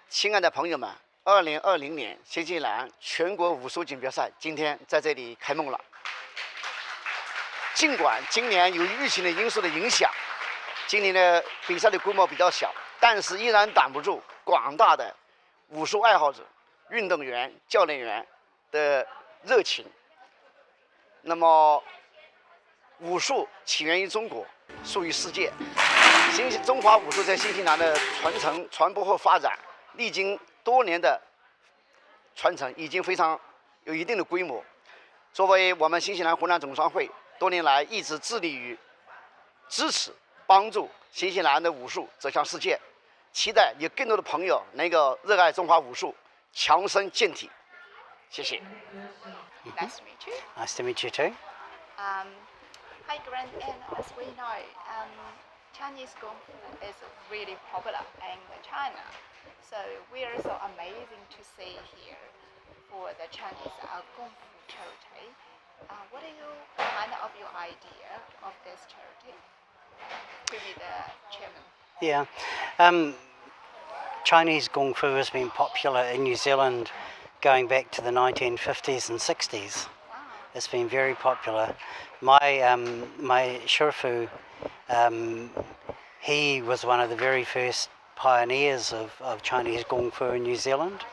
亲爱的朋友们，2020年新西兰全国武术锦标赛今天在这里开幕了。尽管今年由于疫情的因素的影响，今年的比赛的规模比较小，但是依然挡不住广大的武术爱好者、运动员、教练员的热情。那么，武术起源于中国，属于世界。中华武术在新西兰的传承、传播和发展，历经多年的传承，已经非常有一定的规模。作为我们新西兰湖南总商会，多年来一直致力于支持、帮助新西兰的武术走向世界，期待有更多的朋友能够热爱中华武术，强身健体。谢谢。Nice to meet you. Nice to meet you too. Hi, Glen. And as we know, Chinese Kung Fu is really popular in China. So we are so amazing to see here for the Chinese Kung Fu charity. What are you kind of your idea of this charity? To be the chairman. Yeah. Chinese Kung Fu has been popular in New Zealand going back to the 1950s and 60s. Wow. It's been very popular. My Shifu, he was one of the very first pioneers of Chinese Kung Fu in New Zealand.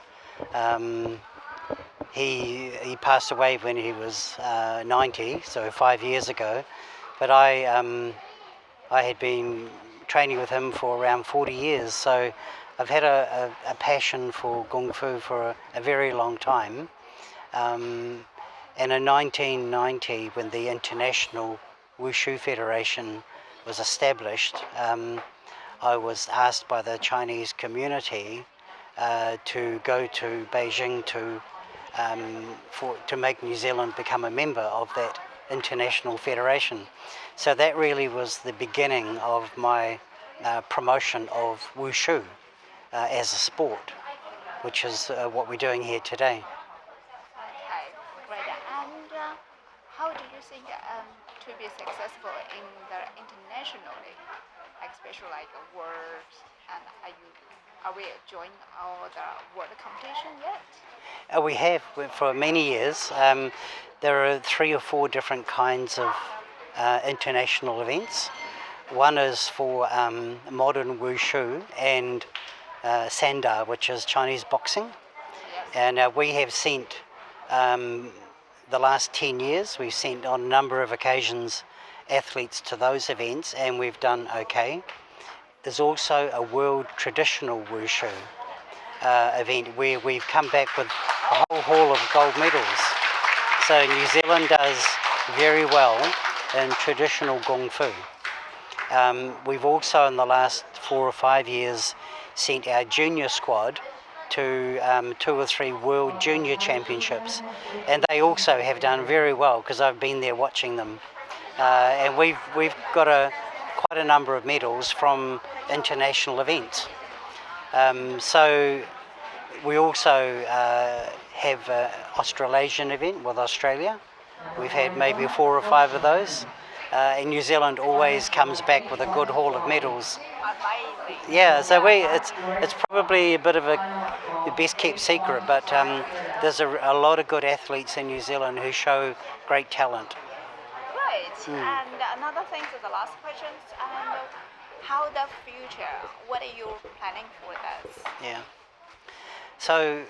He passed away when he was 90, so 5 years ago. But I had been training with him for around 40 years, so I've had a passion for Kung Fu for a very long time. And in 1990, when the International Wushu Federation was established, I was asked by the Chinese community to go to Beijing to make New Zealand become a member of that international federation. So that really was the beginning of my promotion of Wushu as a sport, which is what we're doing here today. Okay, great. And how do you think to be successful in the internationally, especially like world, and are we joining all the world competition yet? We have for many years. There are 3 or 4 different kinds of international events. One is for modern wushu and sanda, which is Chinese boxing. Yes. And we have sent, the last 10 years, we've sent on a number of occasions athletes to those events, and we've done okay. There's also a world traditional wushu event where we've come back with a whole haul of gold medals. So New Zealand does very well in traditional Kung Fu. We've also in the last 4 or 5 years sent our junior squad to 2 or 3 World Junior Championships, and they also have done very well because I've been there watching them. And we've got quite a number of medals from international events. So we also have an Australasian event with Australia. We've had maybe 4 or 5 of those. And New Zealand always comes back with a good haul of medals. Amazing. Yeah, so it's probably a bit of the best kept secret, but there's a lot of good athletes in New Zealand who show great talent. Great. And another thing for the last questions, how the future, what are you planning for this? Yeah. So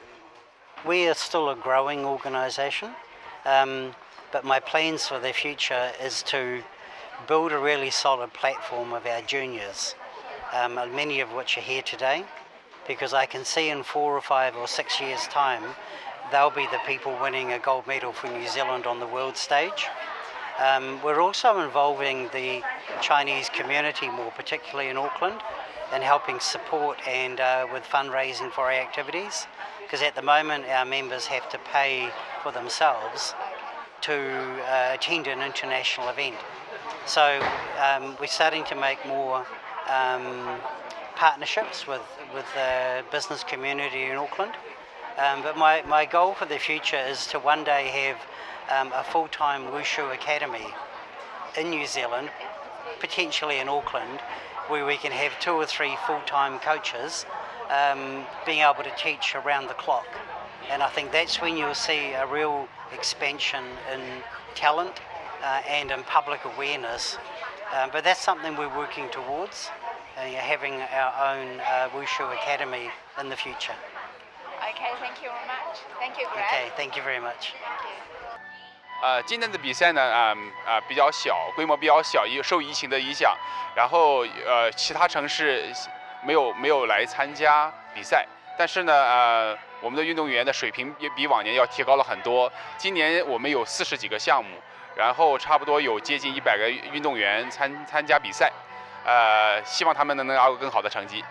we are still a growing organisation, but my plans for the future is to build a really solid platform of our juniors, many of which are here today, because I can see in 4 or 5 or 6 years' time, they'll be the people winning a gold medal for New Zealand on the world stage. We're also involving the Chinese community more, particularly in Auckland, and helping support and with fundraising for our activities, because at the moment our members have to pay for themselves to attend an international event. So we're starting to make more partnerships with the business community in Auckland. But my goal for the future is to one day have a full-time Wushu academy in New Zealand, potentially in Auckland, where we can have 2 or 3 full-time coaches being able to teach around the clock. And I think that's when you'll see a real expansion in talent and in public awareness. But that's something we're working towards, having our own Wushu Academy in the future. Okay, thank you very much. Thank you, Glen. Okay, thank you very much. Thank you. 今年的比赛呢，比较小，规模比较小，受疫情的影响，然后其他城市没有来参加比赛，但是呢，我们的运动员的水平也比往年要提高了很多。今年我们有40几个项目，然后差不多有接近100个运动员参加比赛，希望他们能拿到更好的成绩。